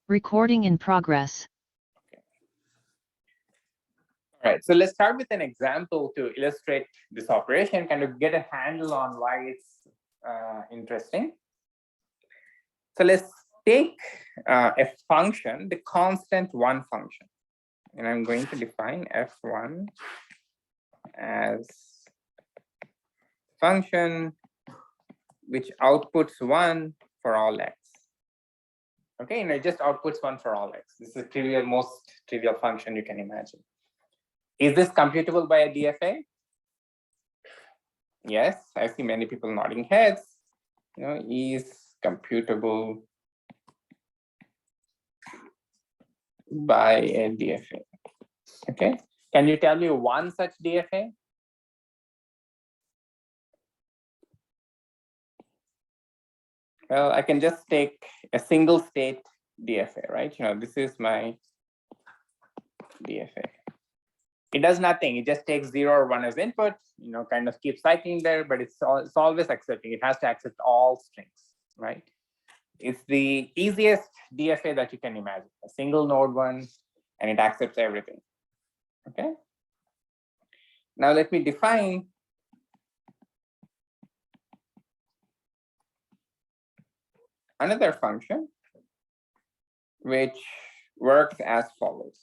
Recording in progress. All right, so let's start with an example to illustrate this operation, kind of get a handle on why it's interesting. So let's take a function, the constant one function, and I'm going to define f1 as function which outputs 1 for all x. Okay, and it just outputs 1 for all x. This is the most trivial function you can imagine. Is this computable by a DFA? Yes, I see many people nodding heads. Is computable by a DFA. Okay, can you tell me one such DFA? Well, I can just take a single state DFA, right? This is my DFA. It does nothing. It just takes 0 or 1 as input, kind of keeps cycling there, but it's always accepting. It has to accept all strings, right? It's the easiest DFA that you can imagine, a single node one, and it accepts everything. Okay. Now let me define another function which works as follows.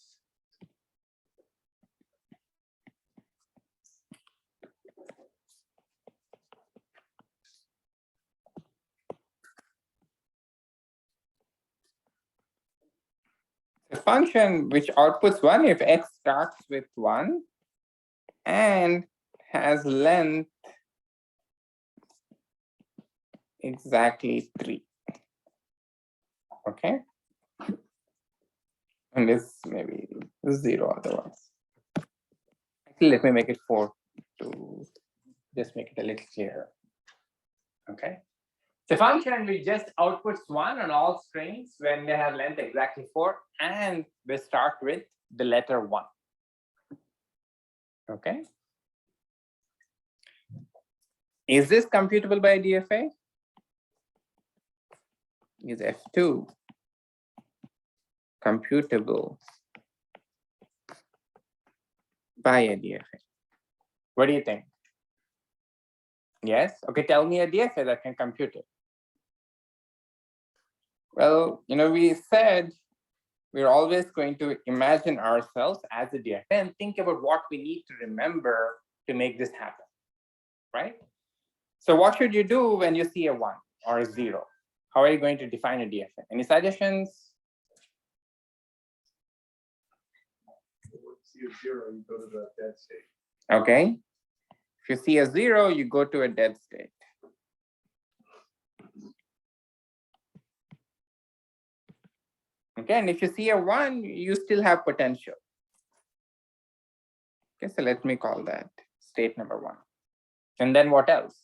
A function which outputs 1 if x starts with 1 and has length exactly 3. Okay, and this maybe 0 otherwise. Actually, let me make it 4 to just make it a little clearer. Okay, the function will just outputs 1 on all strings when they have length exactly 4, and we start with the letter 1. Okay, is this computable by a DFA? Is f2 computable by a DFA? What do you think? Yes? Okay, tell me a DFA that can compute it. Well, we said we're always going to imagine ourselves as a DFA and think about what we need to remember to make this happen, right? So what should you do when you see a 1 or a 0? How are you going to define a DFA? Any suggestions? If you see a 0, you go to the dead state. Okay. If you see a 0, you go to a dead state. Okay, and if you see a 1, you still have potential. Okay, so let me call that state number 1. And then what else?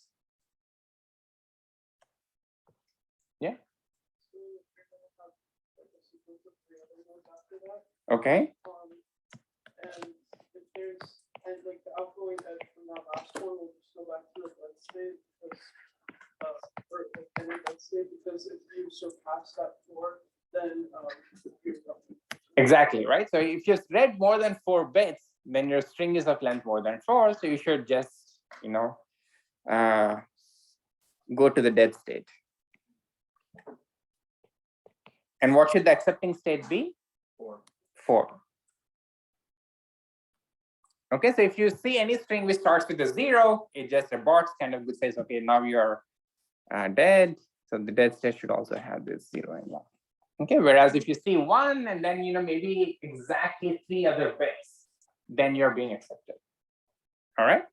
Yeah. Okay. And if there's like the outgoing edge from that last one, we'll just go back to the dead state because if you surpass that 4, then you're done. Exactly, right? So if you read more than 4 bits, then your string is of length more than 4, so you should just go to the dead state. And what should the accepting state be? 4. Okay, so if you see any string which starts with a 0, it just aborts, kind of says, okay, now you're dead. So the dead state should also have this 0 and 1. Okay, whereas if you see 1 and then maybe exactly 3 other bits, then you're being accepted. All right.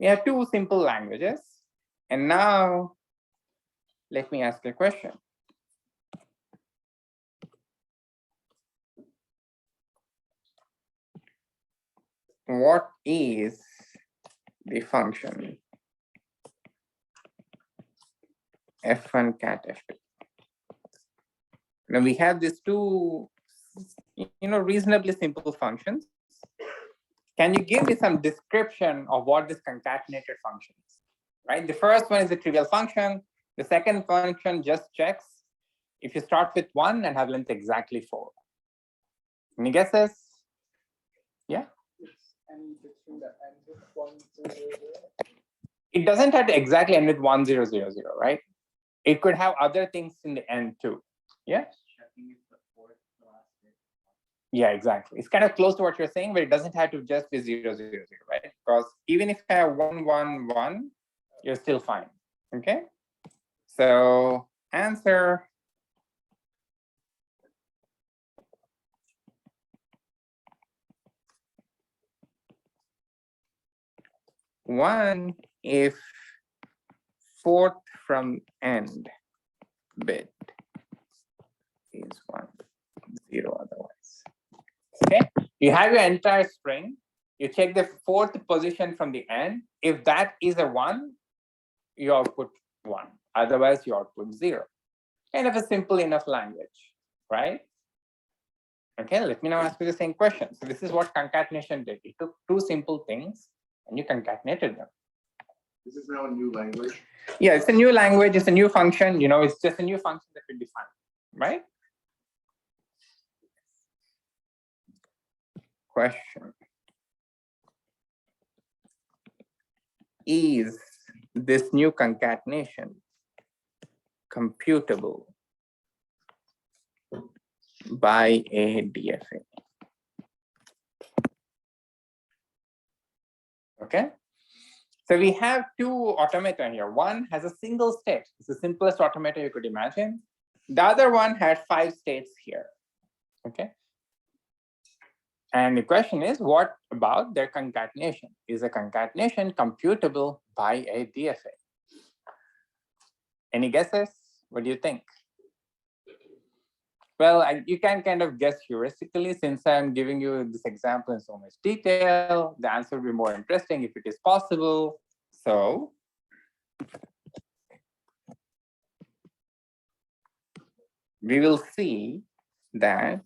We have 2 simple languages, and now let me ask a question. What is the function f1 cat f2? Now we have these 2 reasonably simple functions. Can you give me some description of what this concatenated function is? Right, the first one is a trivial function. The second function just checks if you start with 1 and have length exactly 4? Any guesses? Yeah? It's any bit string that ends with 1, 0, 0. It doesn't have to exactly end with 1000, right? It could have other things in the end too. Yeah? Yeah, exactly. It's kind of close to what you're saying, but it doesn't have to just be 0, 0, 0, right? Because even if I have 1, 1, 1, you're still fine. Okay? So answer. One if fourth from end bit is 1, 0 otherwise. Okay, you have your entire string. You check the fourth position from the end. If that is a 1, you output 1. Otherwise, you output 0. Kind of a simple enough language, right? Okay, let me now ask you the same question. So this is what concatenation did. It took two simple things and you concatenated them. This is now a new language. Yeah, it's a new language, it's a new function, it's just a new function that we define, right? Question. Is this new concatenation computable by a DFA? Okay. So we have two automata here. One has a single state. It's the simplest automata you could imagine. The other one had 5 states here. Okay. And the question is, what about their concatenation? Is a concatenation computable by a DFA? Any guesses? What do you think? Well, you can kind of guess heuristically. Since I'm giving you this example in so much detail, the answer will be more interesting if it is possible. So we will see that,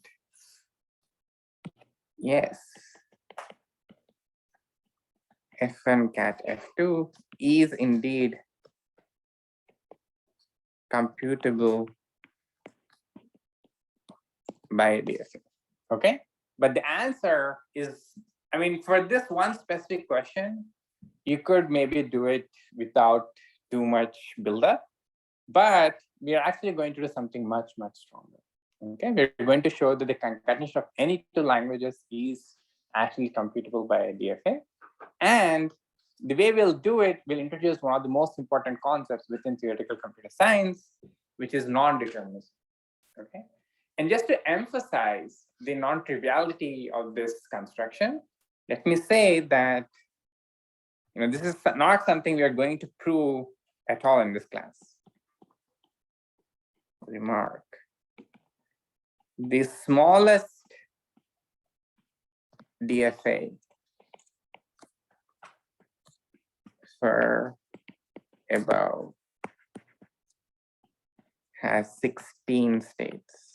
yes, F1 cat F2 is indeed computable by DFA. Okay, but the answer is, I mean, for this one specific question, you could maybe do it without too much buildup, but we are actually going to do something much, much stronger. Okay, we're going to show that the concatenation of any two languages is actually computable by a DFA. And the way we'll do it, we'll introduce one of the most important concepts within theoretical computer science, which is non-determinism. Okay. And just to emphasize the non-triviality of this construction, let me say that this is not something we are going to prove at all in this class. Remark. The smallest DFA for above has 16 states.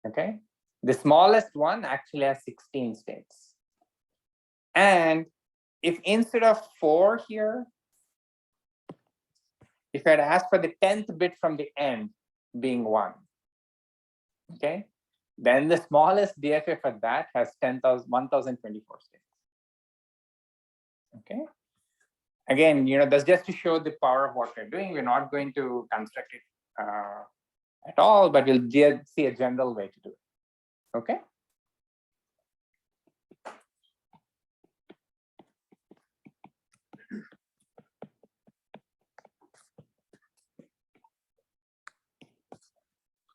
Okay, the smallest one actually has 16 states. And if instead of 4 here, if I had asked for the 10th bit from the end being 1, okay, then the smallest DFA for that has 1024 states. Okay. Again, that's just to show the power of what we're doing. We're not going to construct it at all, but we'll see a general way to do it. Okay.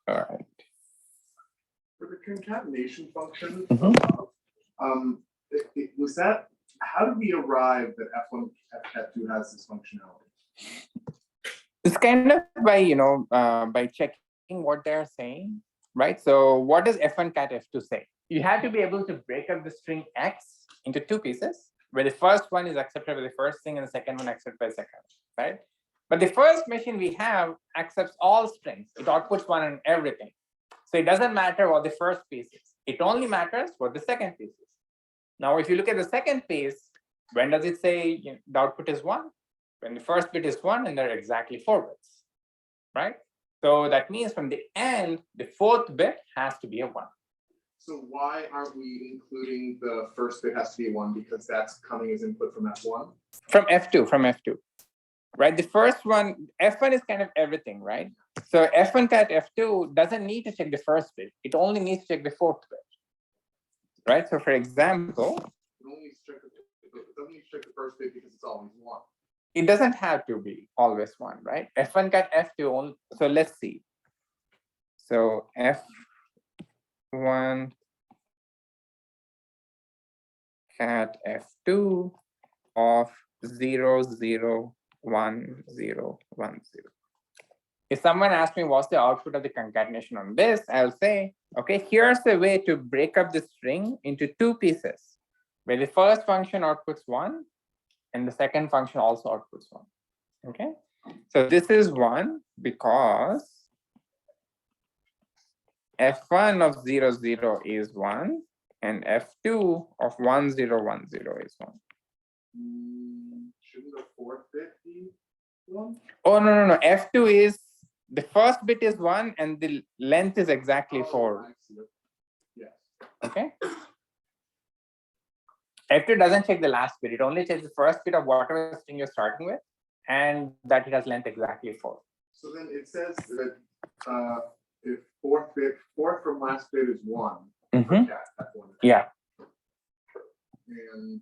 All right. For the concatenation function, Mhm. Was that, how did we arrive that F1 F2 has this functionality? It's kind of by checking what they're saying, right? So what does F1 cat F2 say? You have to be able to break up the string X into 2 pieces, where the first one is accepted by the first thing and the second one accepted by the second, right? But the first machine we have accepts all strings. It outputs 1 and everything. So it doesn't matter what the first piece is. It only matters what the second piece is. Now, if you look at the second piece, when does it say the output is 1? When the first bit is 1 and there are exactly 4 bits. right? So that means from the end, the fourth bit has to be a 1. So why aren't we including the first bit has to be a 1? Because that's coming as input from F1? From F2, right? The first one, F1 is kind of everything, right? So F1 cat F2 doesn't need to check the first bit. It only needs to check the fourth bit, right? So for example, It only needs to check the first bit because it's always 1. it doesn't have to be always 1, right? F1 cat F2 only. So let's see. So F1 cat F2 of 0, 0, 1, 0, 1, 0. If someone asks me what's the output of the concatenation on this, I'll say, okay, here's a way to break up the string into 2 pieces, where the first function outputs 1 and the second function also outputs 1. Okay, so this is 1 because F1 of 0, 0 is 1 and F2 of 1, 0, 1, 0 is 1. Shouldn't the fourth bit be 1? Oh, no. F2 is, the first bit is 1 and the length is exactly 4. I see. Yes. Okay. F2 doesn't check the last bit. It only checks the first bit of whatever string you're starting with, and that it has length exactly 4. So then it says that if fourth from last bit is 1, for cat, F1. Yeah. And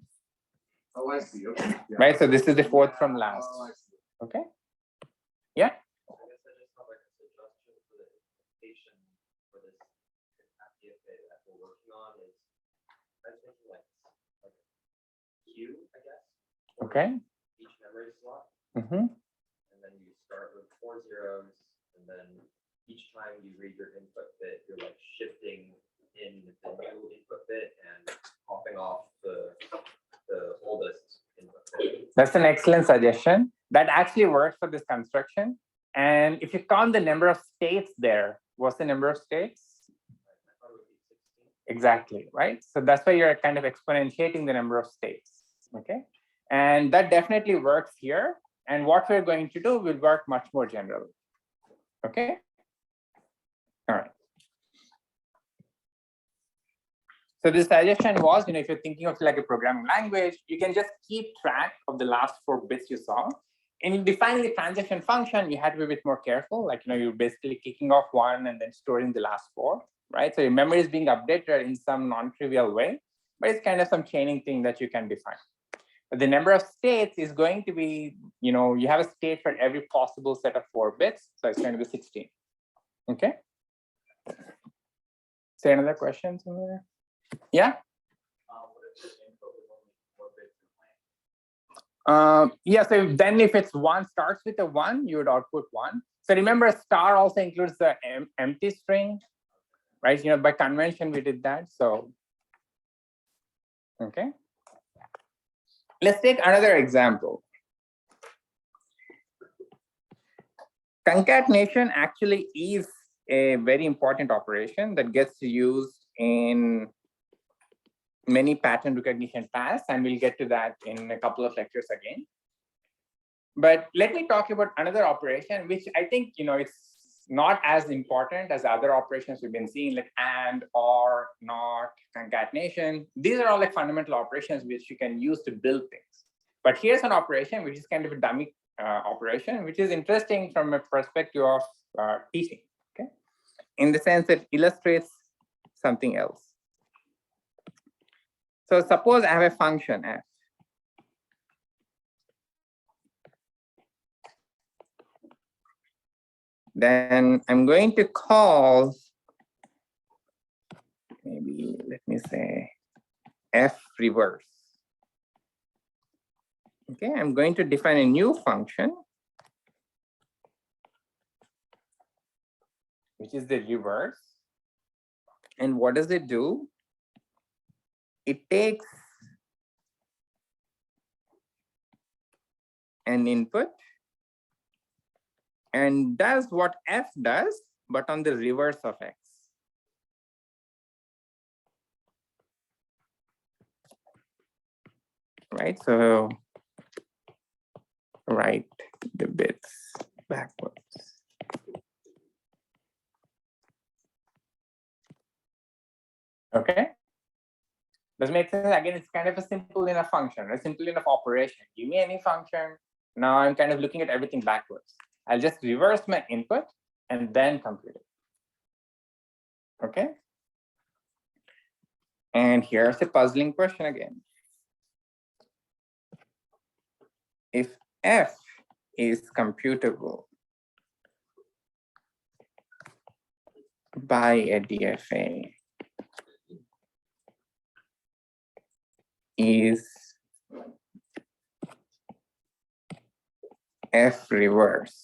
oh, I see. Okay. Yeah. Right. So this is the fourth from last. Oh, I see. Okay. Yeah. I guess I just have like a suggestion for the implementation for this DFA that we're working on is I was thinking like a queue, I guess. for Okay. Each memory slot. Mm-hmm. And then you start with 4 zeros, and then each time you read your input bit, you're like shifting in the new input bit and popping off the oldest input bit. That's an excellent suggestion. That actually works for this construction. And if you count the number of states there, what's the number of states? I thought it would be 16. Exactly, right? So that's why you're kind of exponentiating the number of states, okay? And that definitely works here. And what we're going to do will work much more generally, okay? All right. So the suggestion was, if you're thinking of like a programming language, you can just keep track of the last 4 bits you saw. And in defining the transaction function, you had to be a bit more careful. Like, you're basically kicking off 1 and then storing the last 4, right? So your memory is being updated in some non-trivial way, but it's kind of some chaining thing that you can define. But the number of states is going to be, you have a state for every possible set of 4 bits. So it's going to be 16. Okay. Say another question somewhere. Yeah. What if the input was only 4 bits in length? Yeah, so then if it's 1 starts with a 1, you would output 1. So remember, star also includes the empty string, right? By convention, we did that. So, okay. Let's take another example. Concatenation actually is a very important operation that gets used in many pattern recognition tasks, and we'll get to that in a couple of lectures again. But let me talk about another operation, which I think, it's not as important as other operations we've been seeing, like and, or, not, concatenation. These are all like fundamental operations which you can use to build things. But here's an operation which is kind of a dummy operation, which is interesting from a perspective of teaching, okay? In the sense that it illustrates something else. So suppose I have a function f. Then I'm going to call, maybe let me say f reverse. Okay, I'm going to define a new function, which is the reverse. And what does it do? It takes an input and does what f does, but on the reverse of x. Right, so write the bits backwards. Okay. Does it make sense? Again, it's kind of a simple enough function, a simple enough operation. Give me any function. Now I'm kind of looking at everything backwards. I'll just reverse my input and then compute it. Okay. And here's a puzzling question again. If f is computable by a DFA, is f reverse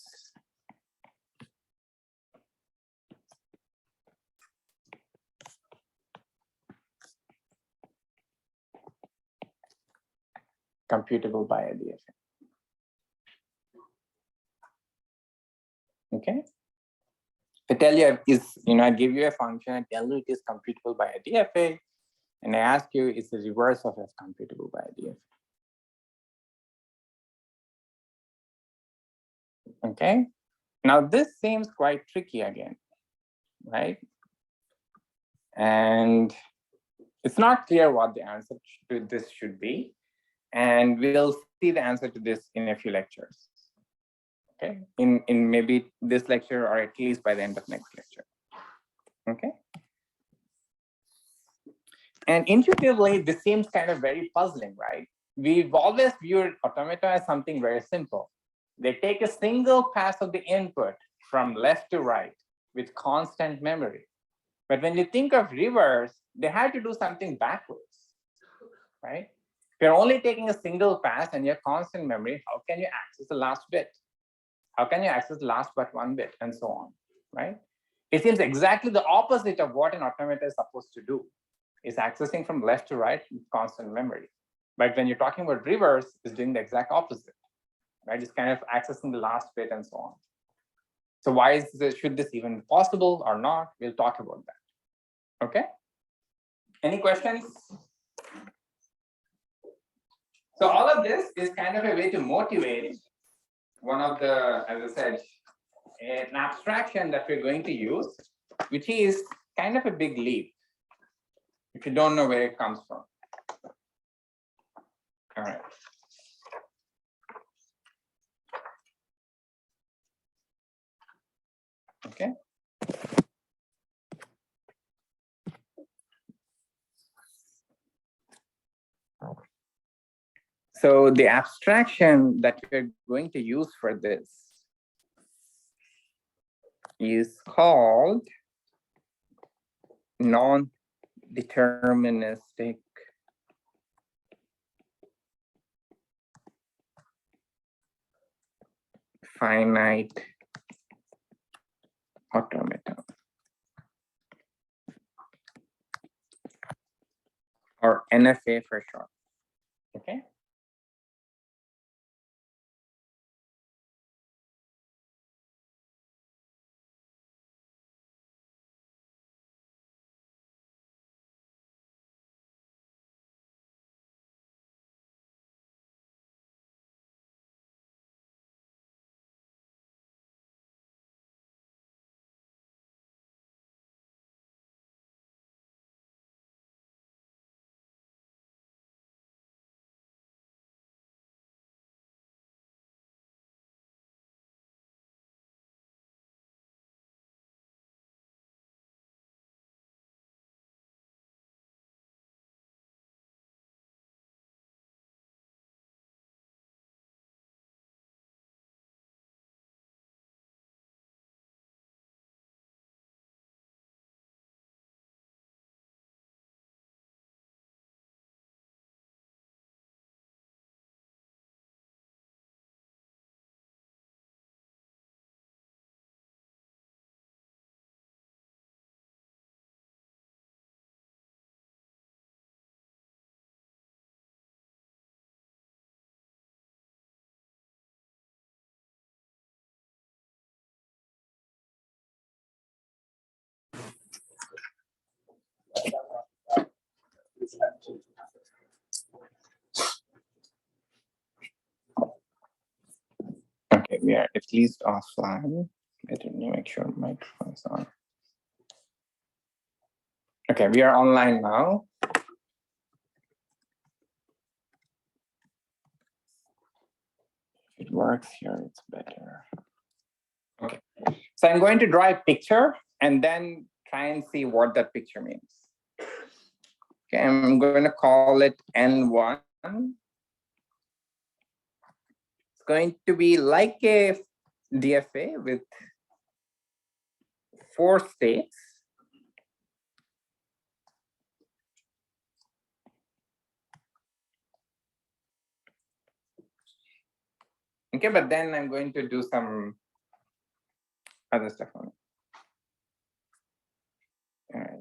computable by a DFA? Okay. I tell you I give you a function, I tell you it is computable by a DFA, and I ask you, is the reverse of f computable by a DFA? Okay. Now this seems quite tricky again, right? And it's not clear what the answer to this should be. And we'll see the answer to this in a few lectures. Okay, in maybe this lecture or at least by the end of next lecture. Okay. And intuitively, this seems kind of very puzzling, right? We've always viewed automata as something very simple. They take a single pass of the input from left to right with constant memory. But when you think of reverse, they had to do something backwards, right? If you're only taking a single pass and you have constant memory, how can you access the last bit? How can you access the last but one bit, and so on, right? It seems exactly the opposite of what an automata is supposed to do. It's accessing from left to right with constant memory. But when you're talking about reverse, it's doing the exact opposite, right? It's kind of accessing the last bit and so on. So why is this, should this even be possible or not? We'll talk about that. Okay. Any questions? So all of this is kind of a way to motivate one of the, as I said, an abstraction that we're going to use, which is kind of a big leap if you don't know where it comes from. All right. Okay. So the abstraction that we're going to use for this is called non-deterministic finite automata, or NFA for short. Okay. Okay, we are at least offline. Let me make sure microphone's on. Okay, we are online now. If it works here, it's better. Okay, so I'm going to draw a picture and then try and see what that picture means. Okay, I'm going to call it N1. It's going to be like a DFA with 4 states. Okay, but then I'm going to do some other stuff on it. All right.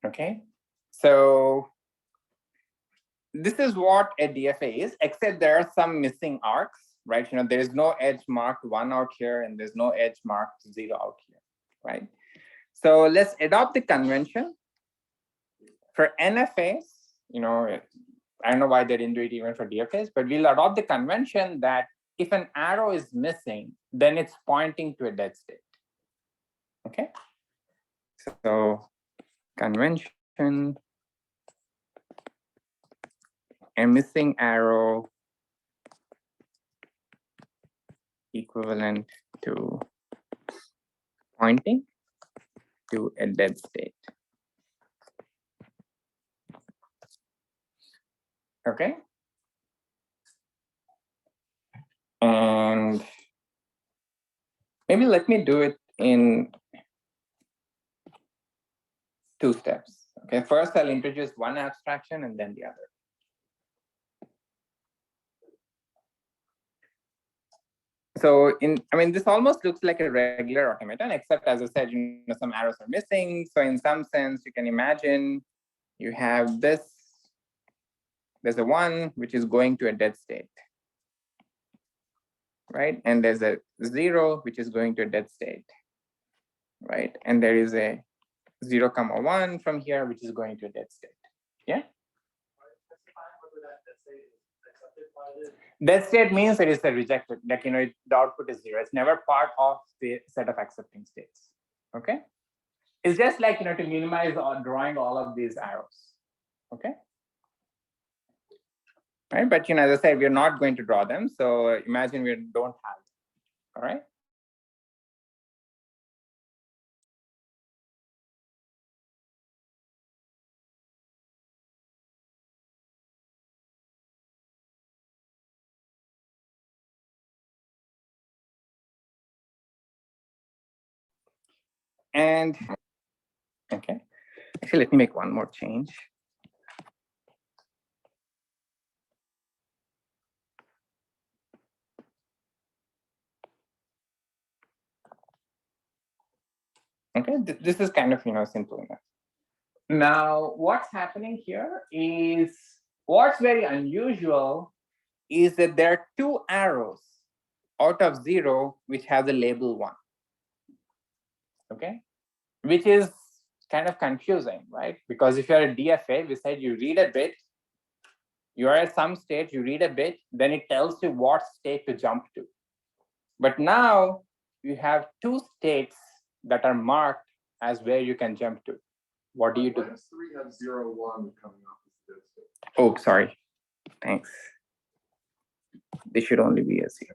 Okay, so this is what a DFA is, except there are some missing arcs, right? There is no edge marked 1 out here, and there's no edge marked 0 out here, right? So let's adopt the convention for NFAs. I don't know why they didn't do it even for DFAs, but we'll adopt the convention that if an arrow is missing, then it's pointing to a dead state. Okay, so convention, a missing arrow equivalent to pointing to a dead state. Okay, and maybe let me do it in 2 steps. Okay, first I'll introduce one abstraction and then the other. So this almost looks like a regular automaton, except as I said, some arrows are missing. So in some sense, you can imagine you have this. There's a 1 which is going to a dead state, right? And there's a 0 which is going to a dead state, right? And there is a 0, 1 from here which is going to a dead state. Yeah. Dead state means it is a rejected, like the output is 0. It's never part of the set of accepting states. Okay, it's just like to minimize drawing all of these arrows. Okay, right? But as I said, we're not going to draw them. So imagine we don't have them. All right. And okay, actually, let me make one more change. Okay, this is kind of simple enough. Now, what's happening here is what's very unusual is that there are 2 arrows out of 0 which have the label 1. Okay, which is kind of confusing, right? Because if you're a DFA, we said you read a bit, you are at some state, you read a bit, then it tells you what state to jump to. But now you have 2 states that are marked as where you can jump to. What do you do? -3 have 0, 1 coming off as dead state. Oh, sorry. Thanks. This should only be a 0.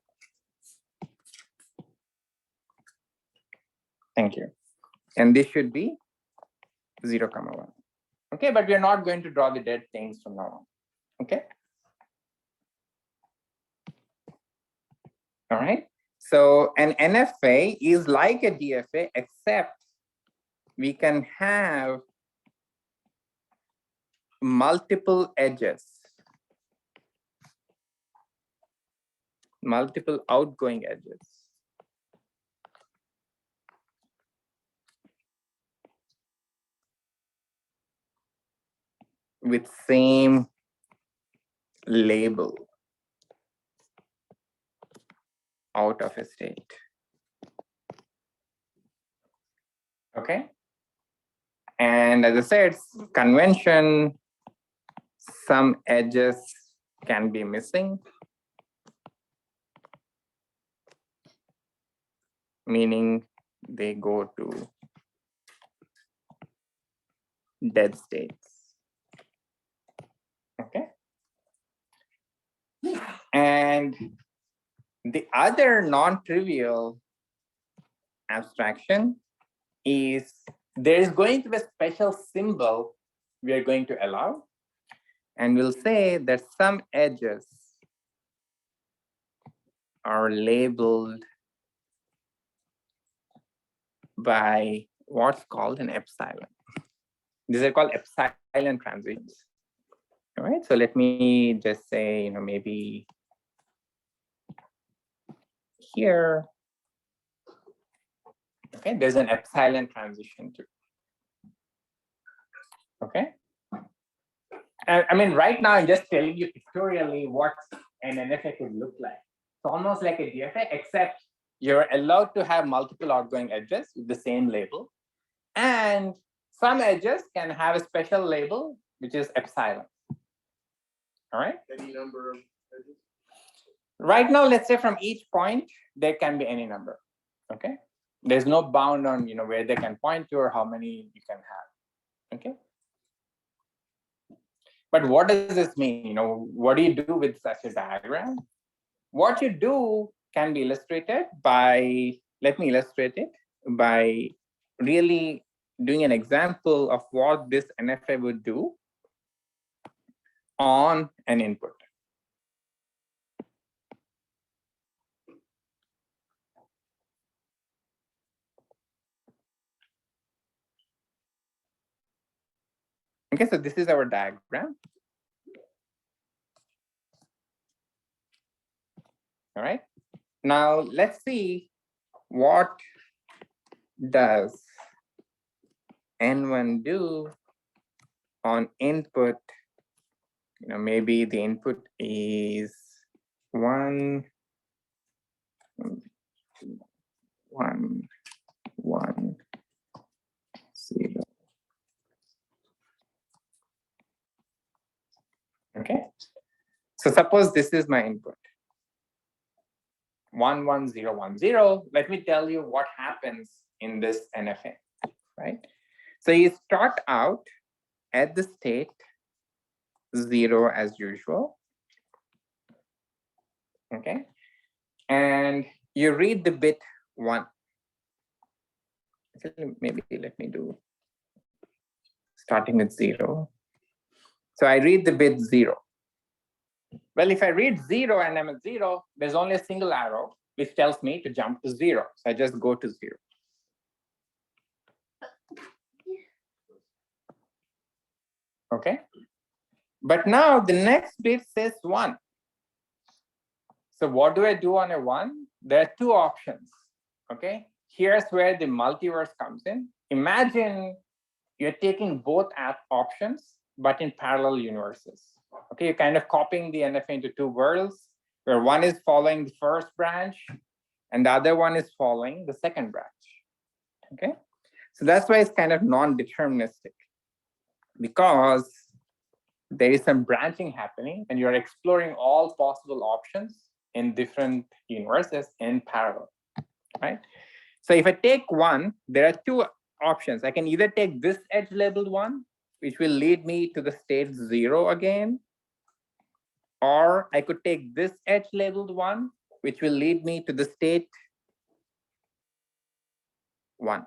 Thank you. And this should be 0, 1. Okay, but we're not going to draw the dead things from now on. Okay. All right. So an NFA is like a DFA, except we can have multiple edges, multiple outgoing edges. With same label. out of a state. Okay. And as I said, convention, some edges can be missing, meaning they go to dead states. Okay. And the other non-trivial abstraction is there is going to be a special symbol we are going to allow, and we'll say that some edges are labeled by what's called an epsilon. These are called epsilon transitions. All right, so let me just say, maybe here, okay, there's an epsilon transition too. Okay. I mean, right now I'm just telling you pictorially what an NFA could look like. It's almost like a DFA, except you're allowed to have multiple outgoing edges with the same label. And some edges can have a special label, which is epsilon. All right. Any number of edges? Right now, let's say from each point, there can be any number. Okay. There's no bound on where they can point to or how many you can have. Okay. But what does this mean? What do you do with such a diagram? What you do can be illustrated by, let me illustrate it by really doing an example of what this NFA would do on an input. Okay, so this is our diagram. All right. Now let's see what does N1 do on input. Maybe the input is 1, 1, 1, 0. Okay. So suppose this is my input. 1, 1, 0, 1, 0. Let me tell you what happens in this NFA, right? So you start out at the state 0 as usual. Okay. And you read the bit 1. Maybe let me do starting with 0. So I read the bit 0. Well, if I read 0 and I'm at 0, there's only a single arrow which tells me to jump to 0. So I just go to 0. Okay. But now the next bit says 1. So what do I do on a 1? There are two options. Okay. Here's where the multiverse comes in. Imagine you're taking both options, but in parallel universes. Okay, you're kind of copying the NFA into two worlds, where one is following the first branch and the other one is following the second branch. Okay, so that's why it's kind of non-deterministic, because there is some branching happening and you're exploring all possible options in different universes in parallel, right? So if I take 1, there are two options. I can either take this edge labeled 1, which will lead me to the state 0 again, or I could take this edge labeled 1, which will lead me to the state 1.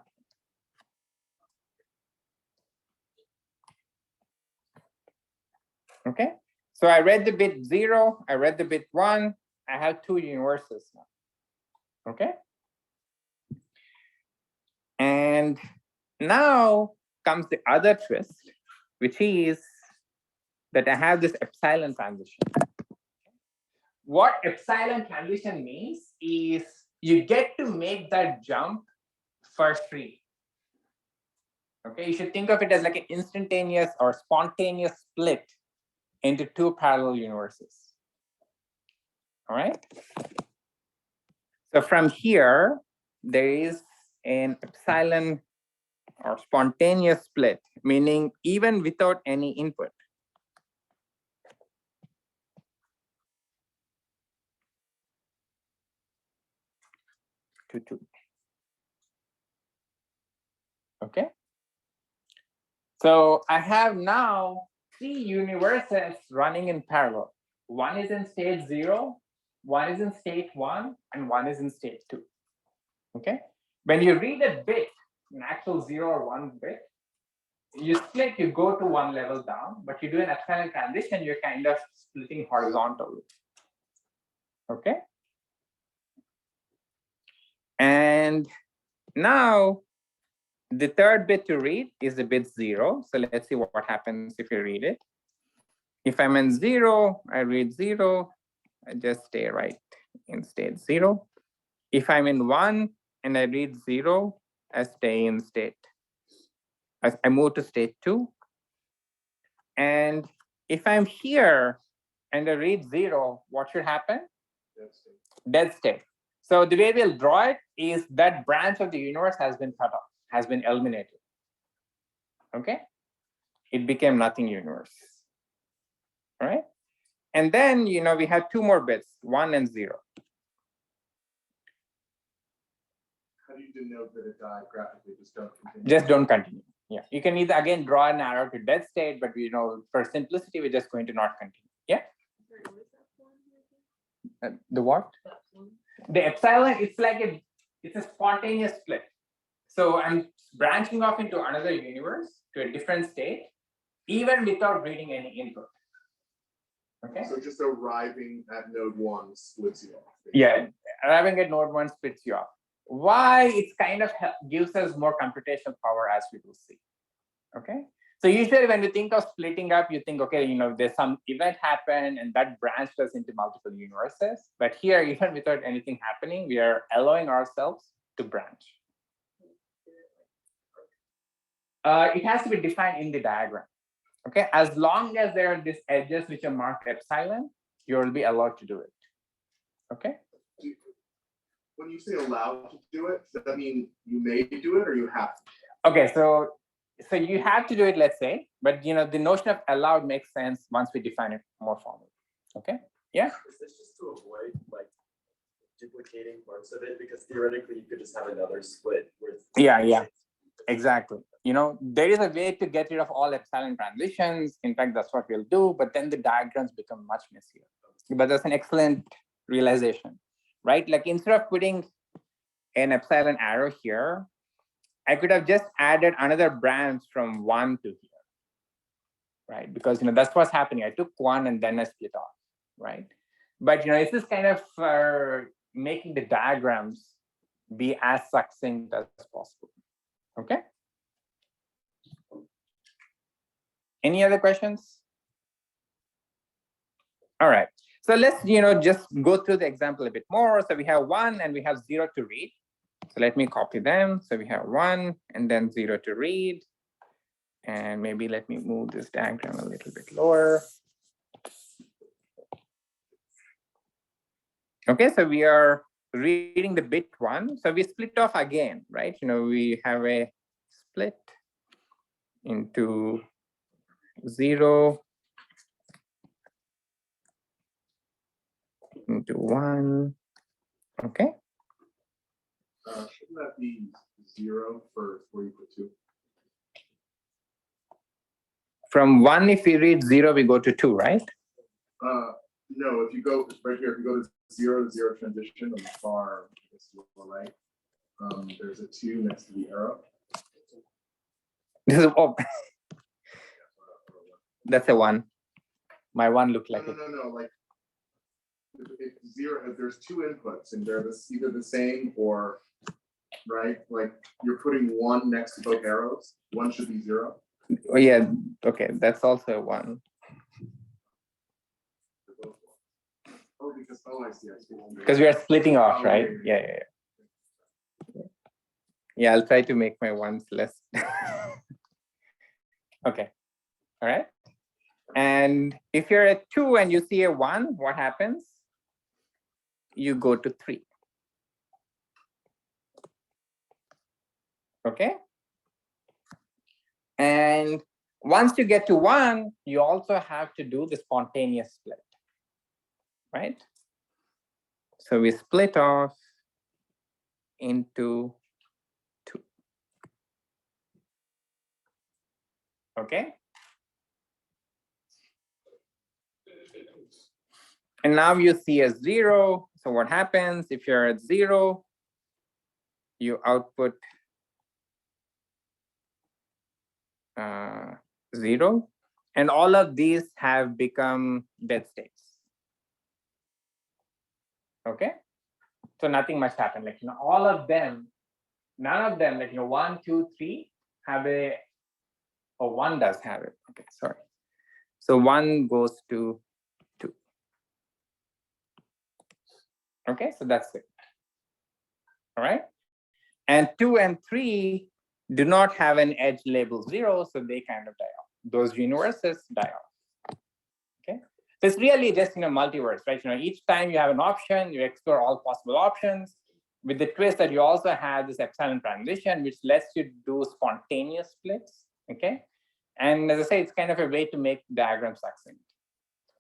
Okay, so I read the bit 0, I read the bit 1, I have two universes now. Okay, and now comes the other twist, which is that I have this epsilon transition. What epsilon transition means is you get to make that jump for free. Okay, you should think of it as like an instantaneous or spontaneous split into two parallel universes. All right. So from here, there is an epsilon or spontaneous split, meaning even without any input. To 2. Okay. So I have now 3 universes running in parallel. One is in state 0, one is in state 1, and one is in state 2. Okay. When you read a bit, an actual 0 or 1 bit, you split, you go to one level down, but you do an epsilon transition, you're kind of splitting horizontally. Okay. And now the third bit to read is the bit 0. So let's see what happens if you read it. If I'm in 0, I read 0, I just stay right in state 0. If I'm in 1 and I read 0, I stay in state. I move to state 2. And if I'm here and I read 0, what should happen? Dead state. So the way we'll draw it is that branch of the universe has been cut off, has been eliminated. Okay? It became nothing universe. All right? And then, we have 2 more bits, 1 and 0. How do you denote that it died graphically? Just don't continue. Just don't continue. Yeah. You can either again draw an arrow to dead state, but for simplicity, we're just going to not continue. Yeah. The what? The epsilon, it's a spontaneous split. So I'm branching off into another universe to a different state, even without reading any input. Okay. So just arriving at node 1 splits you off. Yeah, arriving at node 1 splits you off. Why? It kind of gives us more computational power, as we will see. Okay. So usually when you think of splitting up, you think, okay, there's some event happened and that branched us into multiple universes. But here, even without anything happening, we are allowing ourselves to branch. It has to be defined in the diagram. Okay, as long as there are these edges which are marked epsilon, you will be allowed to do it. Okay. When you say allowed to do it, does that mean you may do it or you have to? Okay, so you have to do it, let's say, but the notion of allowed makes sense once we define it more formally. Okay. Yeah. Is this just to avoid like duplicating parts of it? Because theoretically you could just have another split with Yeah. Exactly. There is a way to get rid of all epsilon transitions. In fact, that's what we'll do, but then the diagrams become much messier. But that's an excellent realization, right? Like instead of putting an epsilon arrow here, I could have just added another branch from 1 to here, right? Because that's what's happening. I took 1 and then I split off, right? But it's just kind of making the diagrams be as succinct as possible. Okay. Any other questions? All right. So let's just go through the example a bit more. So we have 1 and we have 0 to read. So let me copy them. So we have 1 and then 0 to read. And maybe let me move this diagram a little bit lower. Okay, so we are reading the bit 1. So we split off again, right? We have a split into 0 into 1. Okay. Shouldn't that be 0 first before you put 2? From 1, if we read 0, we go to 2, right? No, if you go right here, if you go to 0 to 0 transition on the far right, there's a 2 next to the arrow. This is that's a 1. My 1 looked like No. Like if 0, if there's 2 inputs and they're either the same or right, like you're putting 1 next to both arrows. 1 should be 0. Oh yeah. Okay, that's also a 1. Oh, because I see. Because we are splitting off, right? Yeah. Yeah, I'll try to make my 1s less. Okay. All right. And if you're at 2 and you see a 1, what happens? You go to 3. Okay. And once you get to 1, you also have to do the spontaneous split, right? So we split off into 2. Okay. And now you see a 0. So what happens if you're at 0? You output 0. And all of these have become dead states. Okay. So nothing much happened. Like, all of them, none of them, like, 1, 2, 3 have a, or 1 does have it. Okay, sorry. So 1 goes to 2. Okay, so that's it. All right. And 2 and 3 do not have an edge label 0, so they kind of die off. Those universes die off. Okay. So it's really just multiverse, right? Each time you have an option, you explore all possible options, with the twist that you also have this epsilon transition, which lets you do spontaneous splits. Okay. And as I say, it's kind of a way to make diagrams succinct.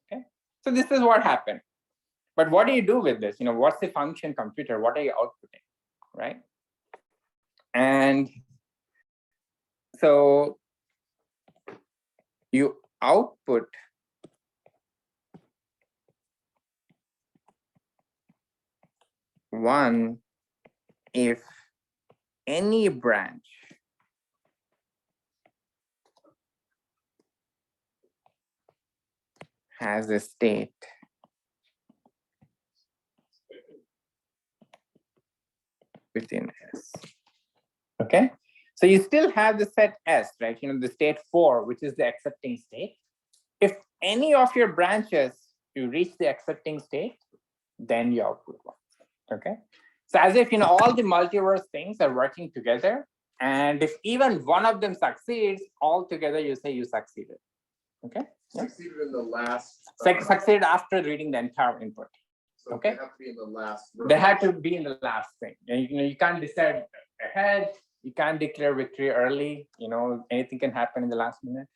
Okay. So this is what happened. But what do you do with this? What's the function computer? What are you outputting? Right. And so you output one if any branch has a state within S. Okay, so you still have the set S, right? The state 4, which is the accepting state. If any of your branches you reach the accepting state, then you output 1. Okay, so as if all the multiverse things are working together, and if even one of them succeeds, all together you say you succeeded. Okay, Succeeded in the last. Succeeded after reading the entire input. So okay. They have to be in the last. They had to be in the last thing. And you can't decide ahead. You can't declare victory early. Anything can happen in the last minute.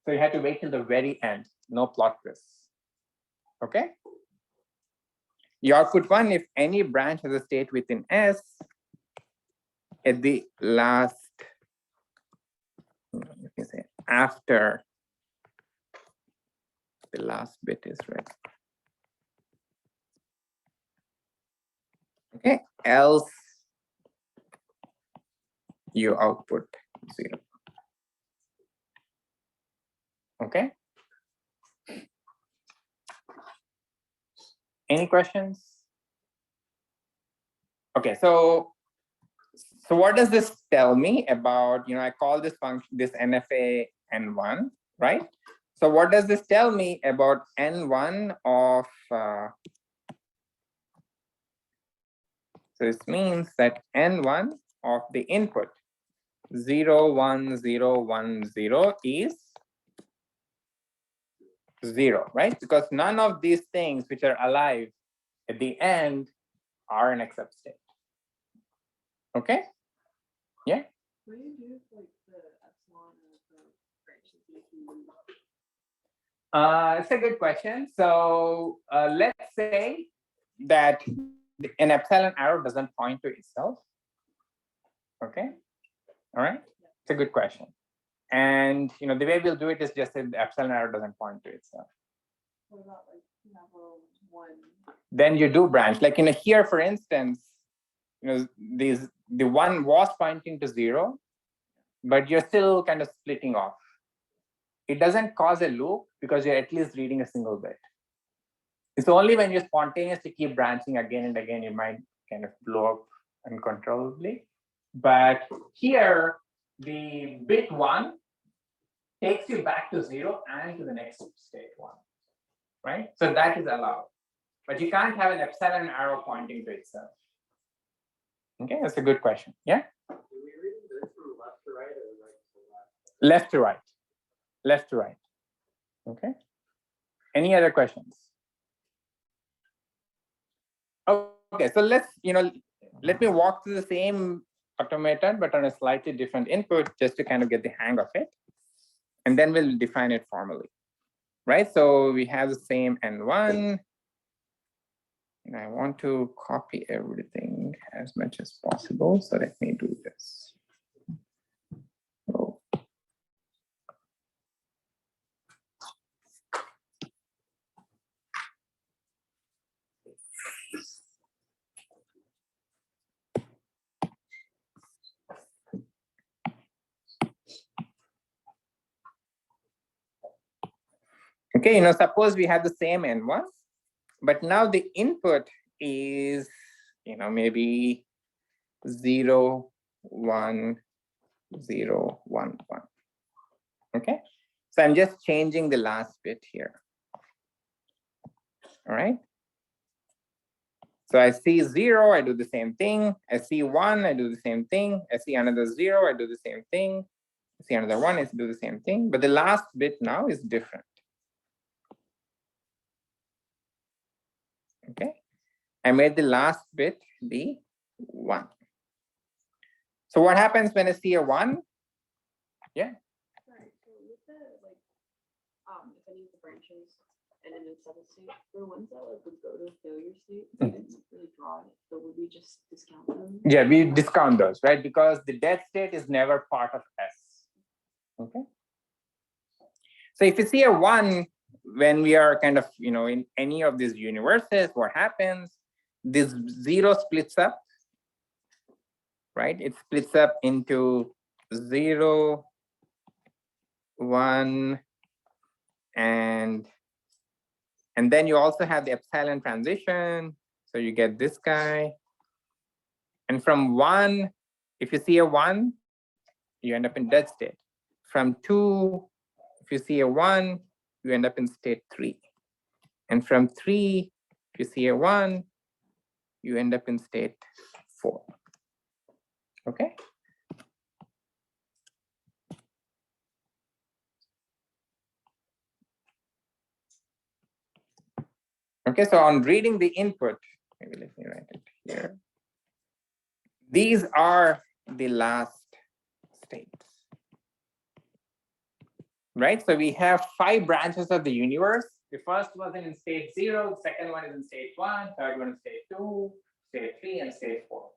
So you had to wait till the very end. No plot twists. Okay. You output 1 if any branch has a state within S at the last, let me say, after the last bit is read. Okay, else you output 0. Okay. Any questions? Okay, so what does this tell me about, I call this function, this NFA N1, right? So what does this tell me about N1 of, so this means that N1 of the input 0, 1, 0, 1, 0 is 0, right? Because none of these things which are alive at the end are an accept state. Okay? Yeah? What do you do with like the epsilon of the branches if you It's a good question. So let's say that an epsilon arrow doesn't point to itself. Okay. All right. It's a good question. And the way we'll do it is just that the epsilon arrow doesn't point to itself. What about like level 1? Then you do branch. Like here, for instance, the one was pointing to 0, but you're still kind of splitting off. It doesn't cause a loop because you're at least reading a single bit. It's only when you spontaneously keep branching again and again, you might kind of blow up uncontrollably. But here, the bit 1 takes you back to 0 and to the next state 1, right? So that is allowed. But you can't have an epsilon arrow pointing to itself. Okay, that's a good question. Yeah? Do we read this from left to right or right to left? Left to right. Left to right. Okay. Any other questions? Okay, so let's, let me walk through the same automaton, but on a slightly different input, just to kind of get the hang of it. And then we'll define it formally, right? So we have the same N1. And I want to copy everything as much as possible. So let me do this. Oh. Okay, suppose we have the same N1, but now the input is, maybe 0, 1, 0, 1, 1. Okay, so I'm just changing the last bit here. All right. So I see 0, I do the same thing. I see 1, I do the same thing. I see another 0, I do the same thing. I see another 1, I do the same thing. But the last bit now is different. Okay, I made the last bit be 1. So what happens when I see a 1? Yeah. Right, so with the if any of the branches and in a settled state, for ones that would go to failure state, we didn't really draw it. So would we just discount them? Yeah, we discount those, right? Because the dead state is never part of S. Okay. So if you see a 1, when we are kind of, in any of these universes, what happens? This 0 splits up, right? It splits up into 0, 1, and then you also have the epsilon transition. So you get this guy. And from 1, if you see a 1, you end up in dead state. From 2, if you see a 1, you end up in state 3. And from 3, if you see a 1, you end up in state 4. Okay. Okay, so on reading the input, maybe let me write it here. These are the last states. Right, so we have 5 branches of the universe. The first was in state 0, the second one is in state 1, third one is state 2, state 3, and state 4.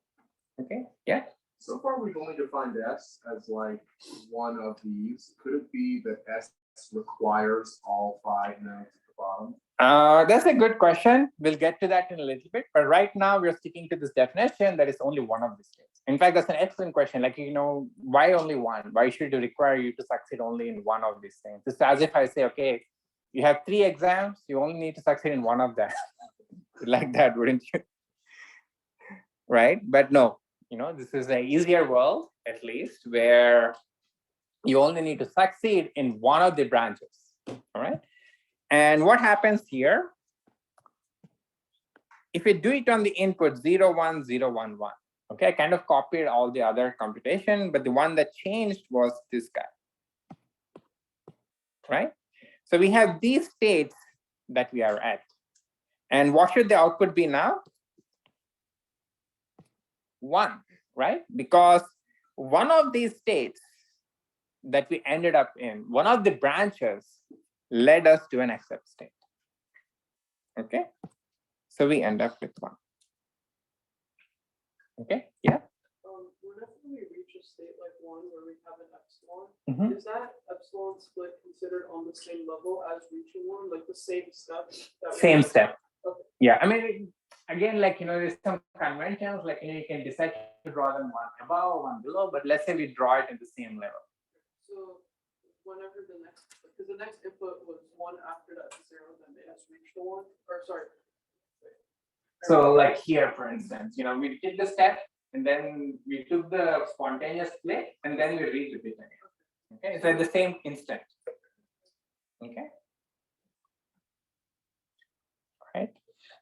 Okay, yeah. So far, we've only defined S as like one of these. Could it be that S requires all 5 nodes at the bottom? That's a good question. We'll get to that in a little bit. But right now, we're sticking to this definition that is only one of the states. In fact, that's an excellent question. Like, why only one? Why should it require you to succeed only in one of these things? It's as if I say, okay, you have 3 exams, you only need to succeed in one of them. Like that, wouldn't you? Right? But no, this is an easier world, at least, where you only need to succeed in one of the branches. All right. And what happens here? If you do it on the input 0, 1, 0, 1, 1. Okay, I kind of copied all the other computation, but the one that changed was this guy. Right? So we have these states that we are at. And what should the output be now? 1, right? Because one of these states that we ended up in, one of the branches led us to an accept state. Okay, so we end up with 1. Okay, yeah. Whenever we reach a state like 1 where we have an epsilon, is that epsilon split considered on the same level as reaching 1, like the same step? Same step. Okay. Yeah, I mean, again, like, there's some conventions, like, you can decide to draw them one above, one below, but let's say we draw it at the same level. So whenever the next, because the next input was 1 after that 0, then they has reached the 1, or sorry. So like here, for instance, we did the step and then we took the spontaneous split and then we read the bit again. Okay, so at the same instant. Okay. All right.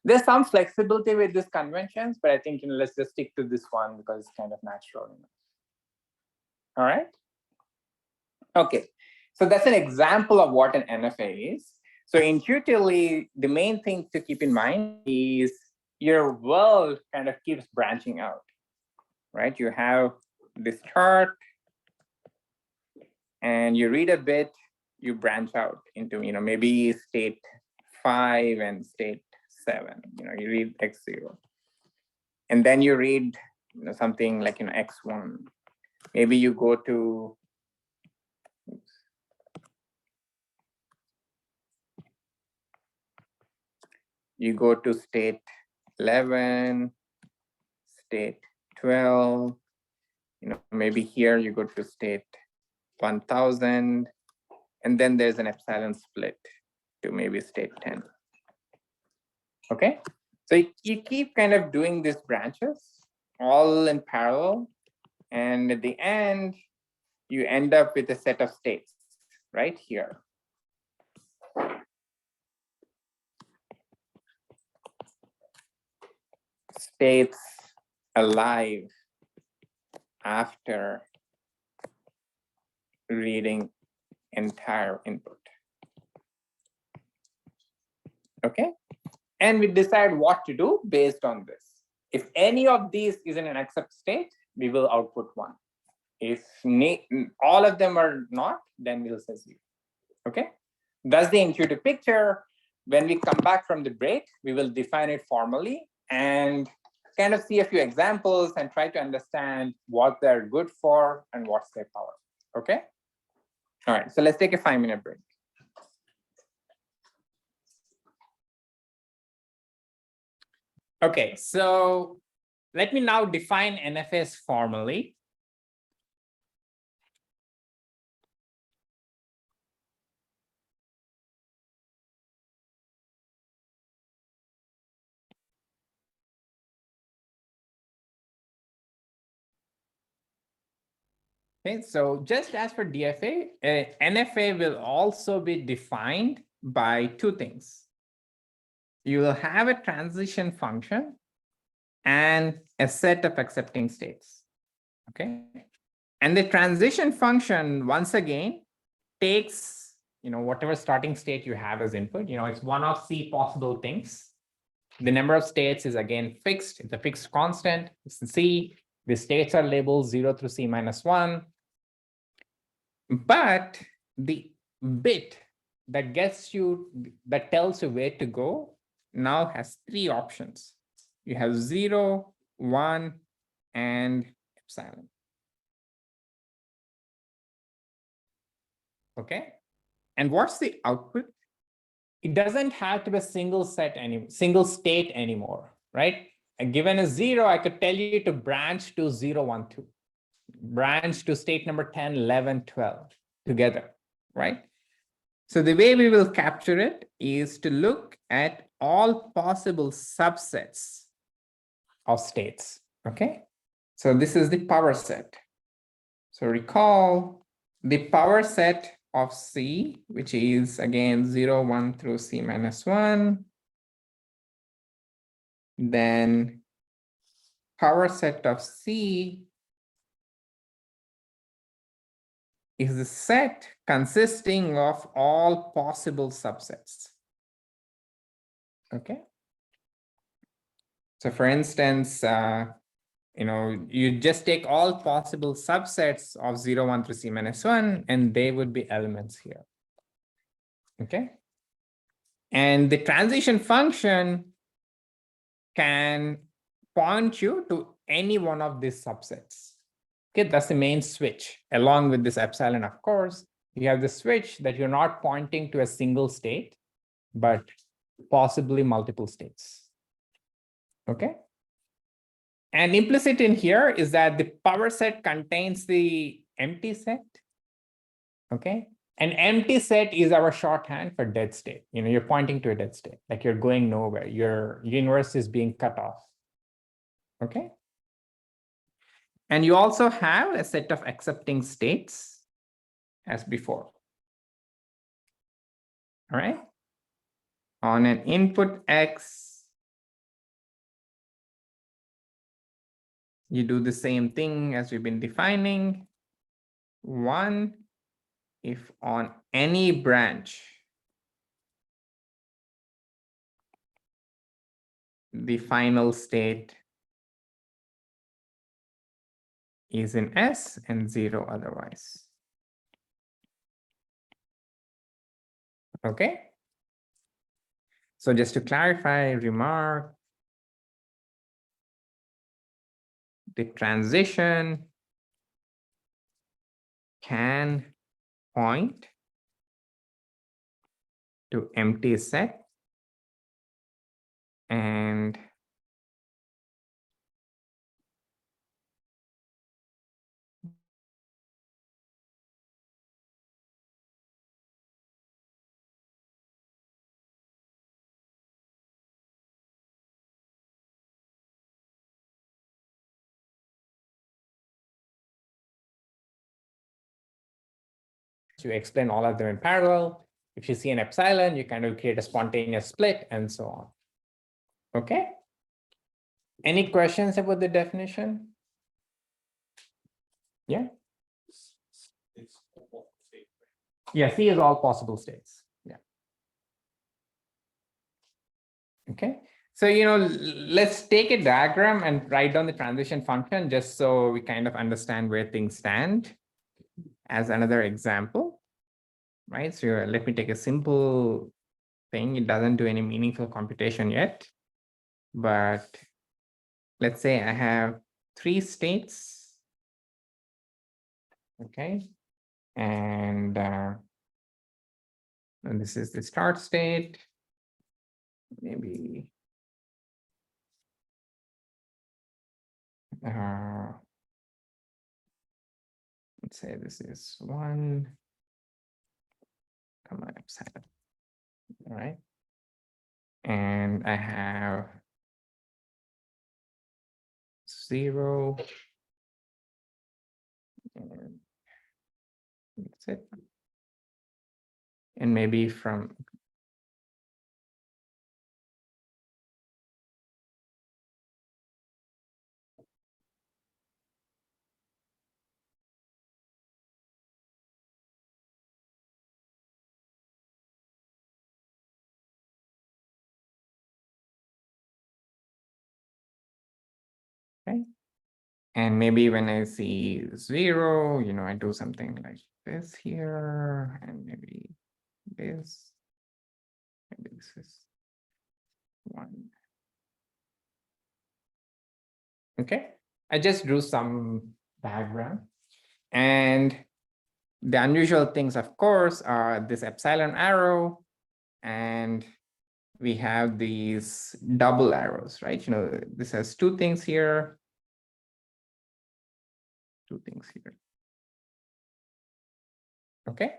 There's some flexibility with these conventions, but I think let's just stick to this one because it's kind of natural. All right. Okay. So that's an example of what an NFA is. So intuitively, the main thing to keep in mind is your world kind of keeps branching out, right? You have this chart and you read a bit, you branch out into, maybe state 5 and state 7, you read x0. And then you read something like x1. Maybe you go to state 11, state 12, maybe here you go to state 1000, and then there's an epsilon split to maybe state 10. Okay, so you keep kind of doing these branches all in parallel, and at the end, you end up with a set of states right here. States alive after reading entire input. Okay, and we decide what to do based on this. If any of these is in an accept state, we will output 1. If all of them are not, then we'll say 0. Okay, that's the intuitive picture. When we come back from the break, we will define it formally and kind of see a few examples and try to understand what they're good for and what's their power. Okay, all right, so let's take a 5-minute break. Okay, so let me now define NFS formally. Okay, so just as for DFA, NFA will also be defined by 2 things. You will have a transition function and a set of accepting states. Okay, and the transition function, once again, takes whatever starting state you have as input. It's one of C possible things. The number of states is again fixed. It's a fixed constant. It's C. The states are labeled 0 through C minus 1. But the bit that tells you where to go now has 3 options. You have 0, 1, and epsilon. Okay, and what's the output? It doesn't have to be a single state anymore, right? And given a 0, I could tell you to branch to 0, 1, 2, branch to state number 10, 11, 12 together, right? So the way we will capture it is to look at all possible subsets of states. Okay, so this is the power set. So recall the power set of C, which is again 0, 1 through C minus 1. Then power set of C is the set consisting of all possible subsets. Okay. So for instance, you just take all possible subsets of 0, 1 through C minus 1, and they would be elements here. Okay. And the transition function can point you to any one of these subsets. Okay, that's the main switch. Along with this epsilon, of course, you have the switch that you're not pointing to a single state, but possibly multiple states. Okay. And implicit in here is that the power set contains the empty set. Okay. An empty set is our shorthand for dead state. You're pointing to a dead state, like you're going nowhere. Your universe is being cut off. Okay. And you also have a set of accepting states as before. All right. On an input X, you do the same thing as we've been defining. 1, if on any branch, the final state is in S and 0 otherwise. Okay. So just to clarify, remark, the transition can point to empty set and to explain all of them in parallel. If you see an epsilon, you kind of create a spontaneous split and so on. Okay. Any questions about the definition? Yeah. Yeah, C is all possible states. Yeah. Okay. So, let's take a diagram and write down the transition function just so we kind of understand where things stand as another example, right? So let me take a simple thing. It doesn't do any meaningful computation yet, but let's say I have 3 states. Okay. And this is the start state. Maybe let's say this is 1, comma epsilon. All right. And I have 0. And that's it. And maybe from okay. And maybe when I see 0, I do something like this here, and maybe this. Maybe this is 1. Okay. I just drew some diagram. And the unusual things, of course, are this epsilon arrow, and we have these double arrows, right? This has 2 things here, 2 things here. Okay.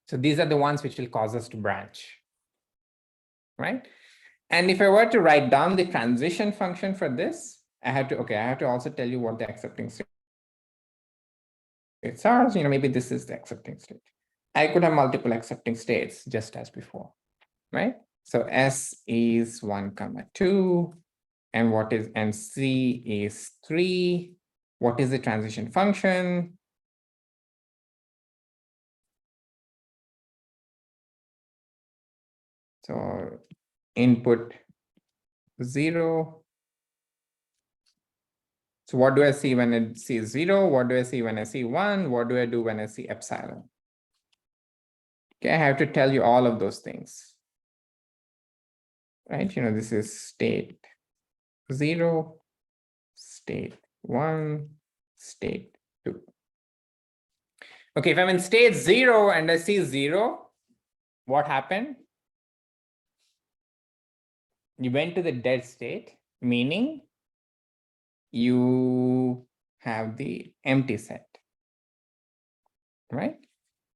So these are the ones which will cause us to branch, right? And if I were to write down the transition function for this, I have to also tell you what the accepting states are. Maybe this is the accepting state. I could have multiple accepting states just as before, right? So S is 1, 2, and C is 3. What is the transition function? So input 0. So what do I see when I see 0? What do I see when I see 1? What do I do when I see epsilon? Okay, I have to tell you all of those things. Right? This is state 0, state 1, state 2. Okay, if I'm in state 0 and I see 0, what happened? You went to the dead state, meaning you have the empty set, right?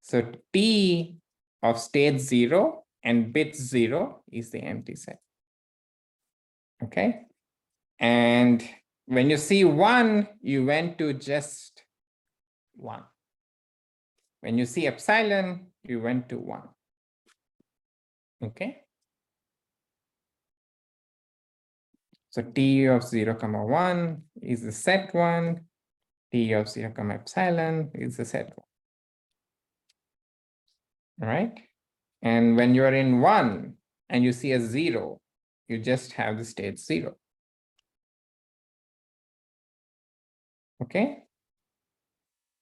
So T of state 0 and bit 0 is the empty set. Okay. And when you see 1, you went to just 1. When you see epsilon, you went to 1. Okay. So T of 0, 1 is the set 1. T of 0, epsilon is the set 1. All right. And when you're in 1 and you see a 0, you just have the state 0. Okay.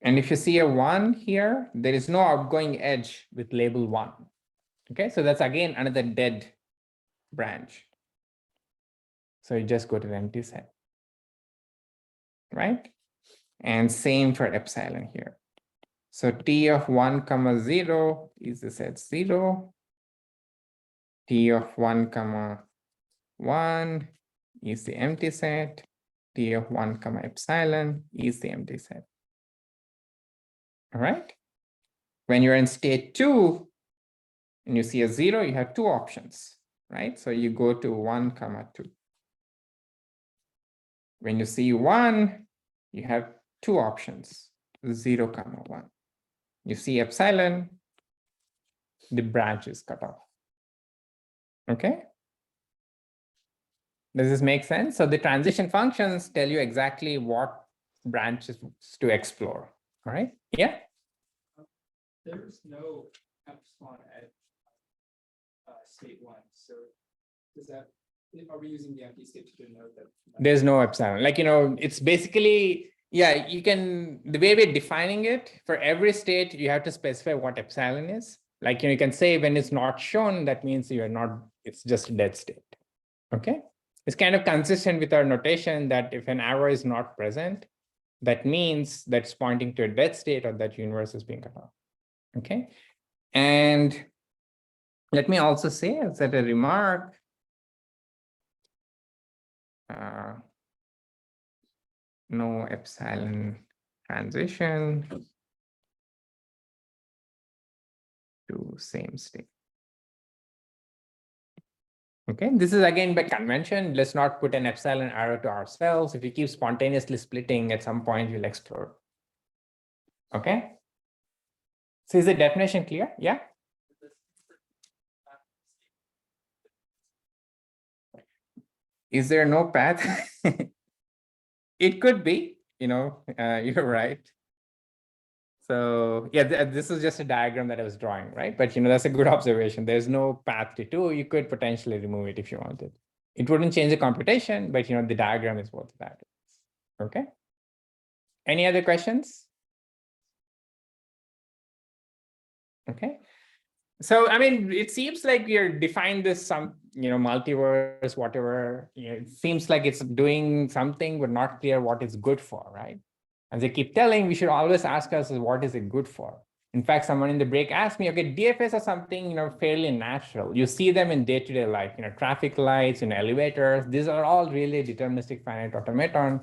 And if you see a 1 here, there is no outgoing edge with label 1. Okay, so that's again another dead branch. So you just go to the empty set, right? And same for epsilon here. So T of 1 comma 0 is the set 0. T of 1 comma 1 is the empty set. T of 1 comma epsilon is the empty set. All right. When you're in state 2 and you see a 0, you have two options, right? So you go to 1 comma 2. When you see 1, you have two options, 0 comma 1. You see epsilon, the branch is cut off. Okay. Does this make sense? So the transition functions tell you exactly what branches to explore. All right. Yeah. There's no epsilon at state 1. So does that, are we using the empty state to denote that? There's no epsilon. Like, it's basically, yeah, you can, the way we're defining it, for every state, you have to specify what epsilon is. Like, you can say when it's not shown, that means you're not, it's just a dead state. Okay. It's kind of consistent with our notation that if an arrow is not present, that means that's pointing to a dead state or that universe is being cut off. Okay. And let me also say as a remark, no epsilon transition to same state. Okay, this is again by convention. Let's not put an epsilon arrow to ourselves. If we keep spontaneously splitting, at some point we'll explode. Okay. So is the definition clear? Yeah. Is there no path? It could be, you're right. So yeah, this is just a diagram that I was drawing, right? But that's a good observation. There's no path to 2. You could potentially remove it if you wanted. It wouldn't change the computation, but the diagram is what that is. Okay. Any other questions? Okay. So I mean, it seems like you're defined this some multiverse, whatever. It seems like it's doing something, but not clear what it's good for, right? As they keep telling, we should always ask us what is it good for. In fact, someone in the break asked me, okay, DFS are something fairly natural. You see them in day-to-day life, traffic lights, elevators. These are all really deterministic finite automaton.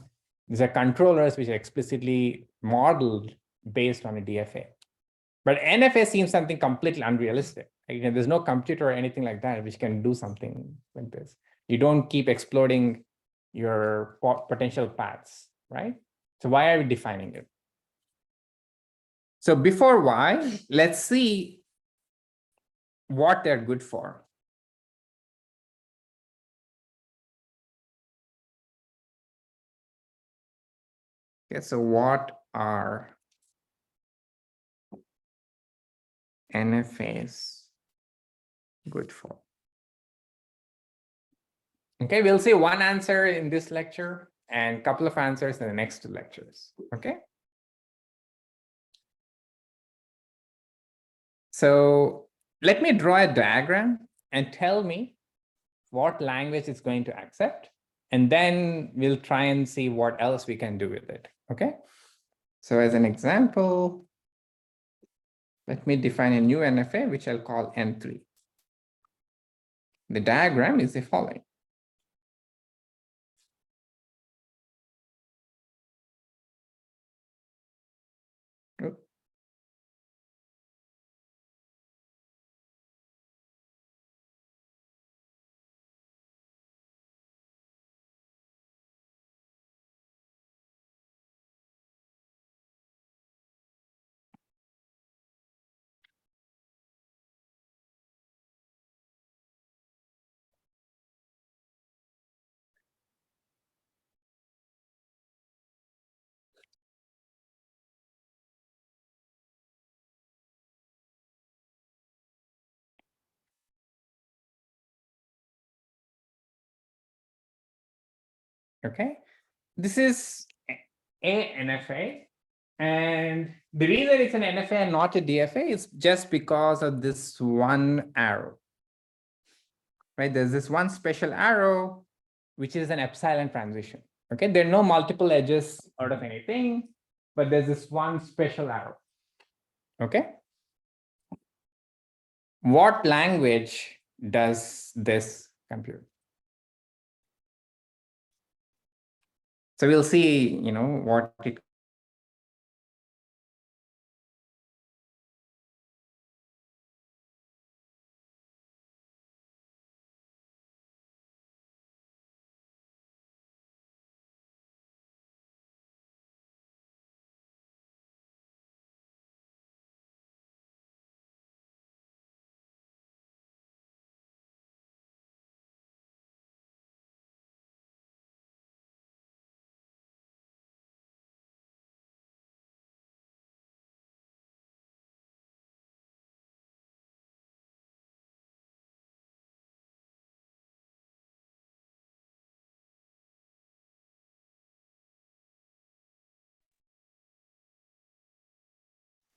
These are controllers which are explicitly modeled based on a DFA. But NFA seems something completely unrealistic. Again, there's no computer or anything like that which can do something like this. You don't keep exploding your potential paths, right? So why are we defining it? So before why, let's see what they're good for. Okay, so what are NFAs good for? Okay, we'll see one answer in this lecture and a couple of answers in the next 2 lectures. Okay. So let me draw a diagram and tell me what language it's going to accept. And then we'll try and see what else we can do with it. Okay. So as an example, let me define a new NFA, which I'll call N3. The diagram is the following. Okay, this is a NFA. And the reason it's an NFA and not a DFA is just because of this one arrow. Right? There's this one special arrow, which is an epsilon transition. Okay, there are no multiple edges out of anything, but there's this one special arrow. Okay. What language does this compute? So we'll see, what it.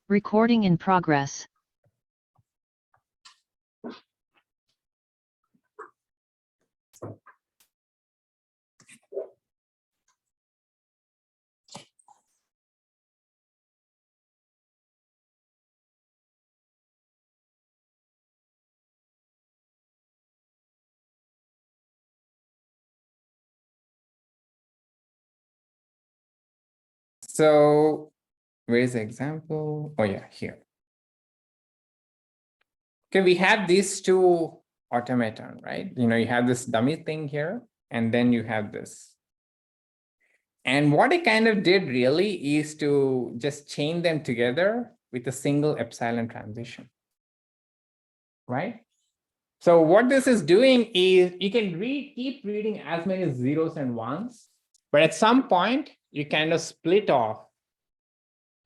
Recording in progress. So where's the example? Oh yeah, here. Okay, we have these two automaton, right? You have this dummy thing here, and then you have this. And what it kind of did really is to just chain them together with a single epsilon transition, right? So what this is doing is you can keep reading as many zeros and ones, but at some point you kind of split off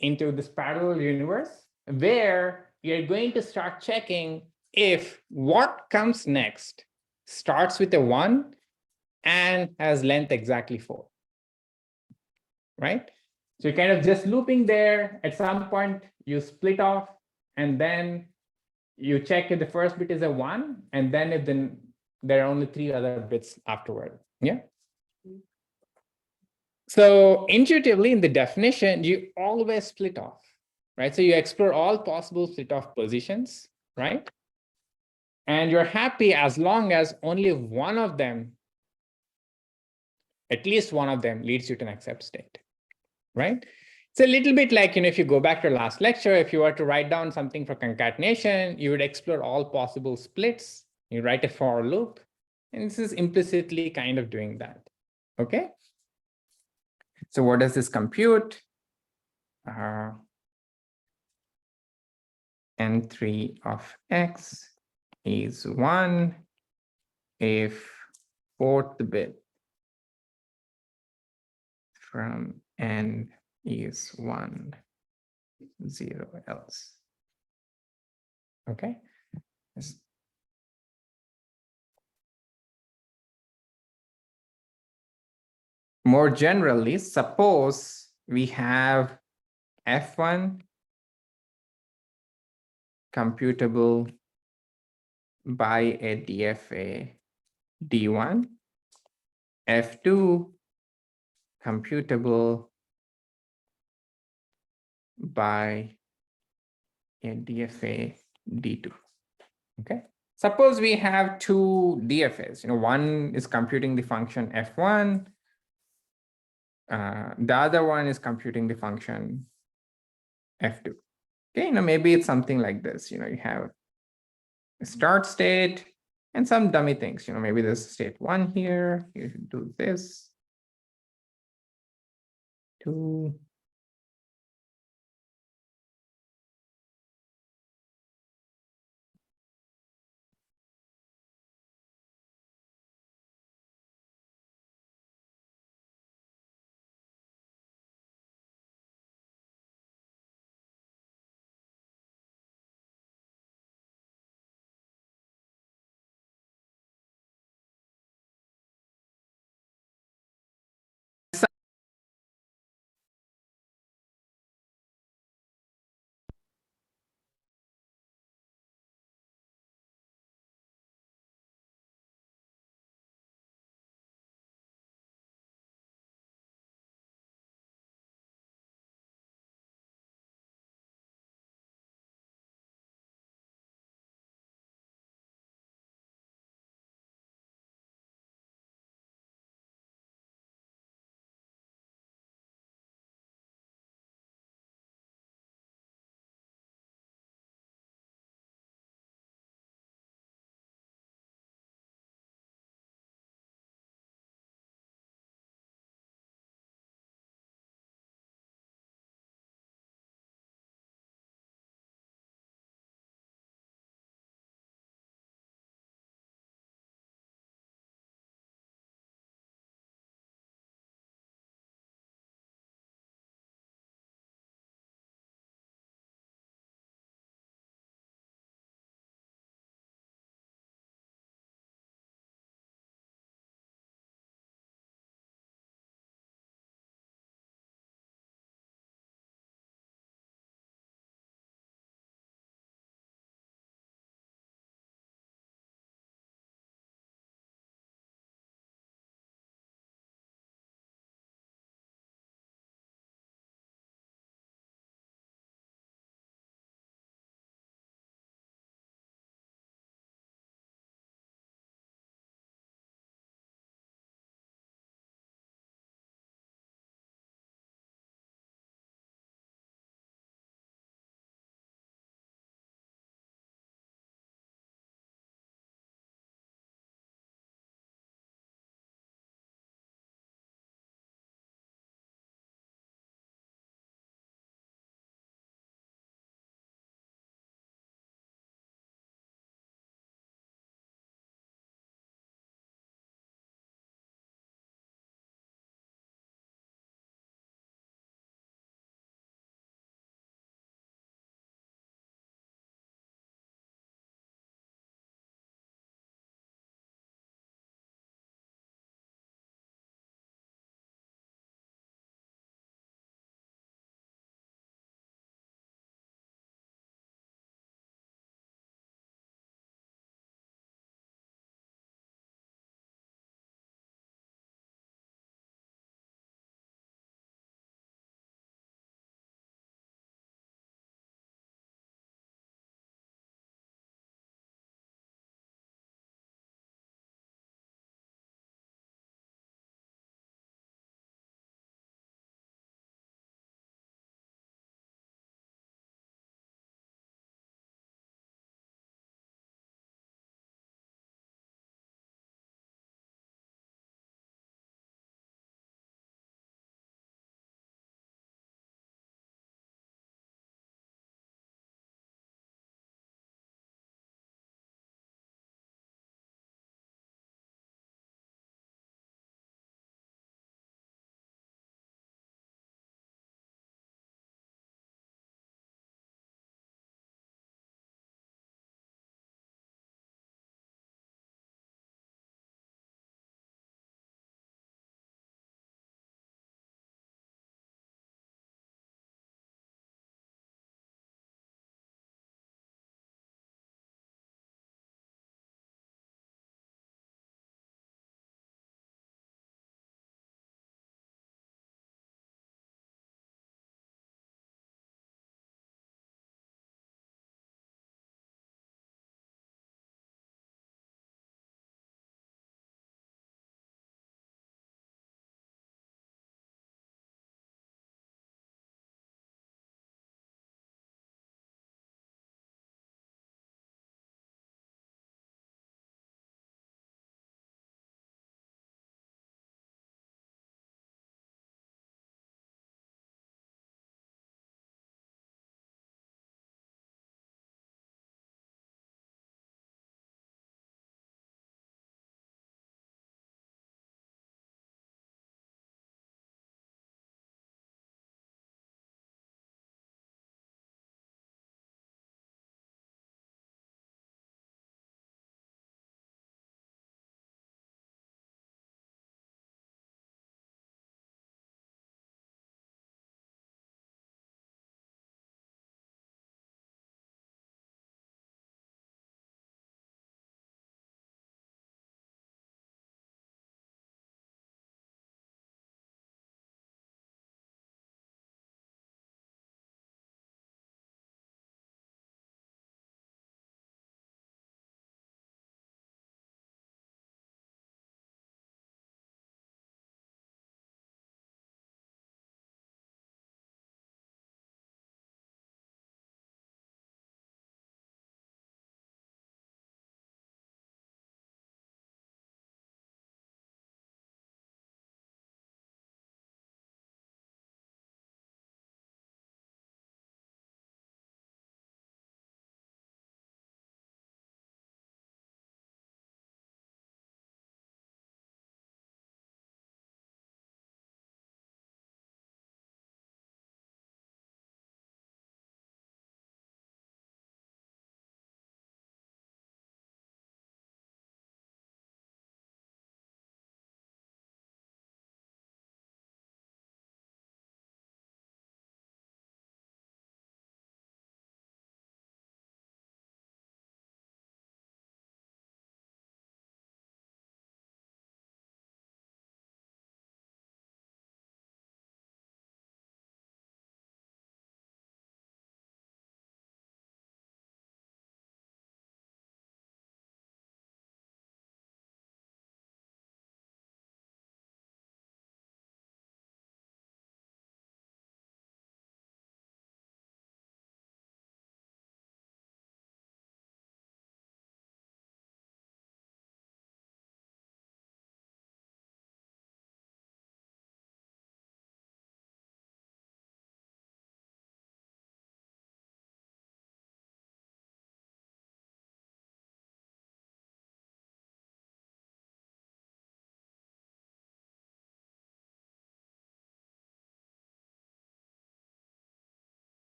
into this parallel universe where you're going to start checking if what comes next starts with a 1 and has length exactly 4, right? So you're kind of just looping there. At some point, you split off, and then you check if the first bit is a 1, and then if there are only 3 other bits afterward. Yeah. So intuitively, in the definition, you always split off. Right? So you explore all possible split off positions, right? And you're happy as long as only one of them, at least one of them, leads you to an accept state, right? It's a little bit like, if you go back to last lecture, if you were to write down something for concatenation, you would explore all possible splits, you write a for loop, and this is implicitly kind of doing that, okay? So what does this compute? N3 of x is 1 if fourth bit from n is 1, 0 else. Okay. More generally, suppose we have F1 computable by a DFA D1, F2 computable by a DFA D2. Okay. Suppose we have two DFAs. One is computing the function F1. The other one is computing the function F2. Okay, maybe it's something like this. You have a start state and some dummy things. Maybe there's state 1 here. You should do this. 2.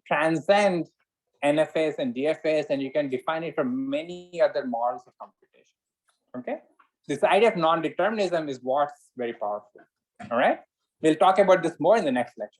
transcend NFAs and DFAs, and you can define it from many other models of computation. Okay, this idea of non-determinism is what's very powerful. All right, we'll talk about this more in the next lecture.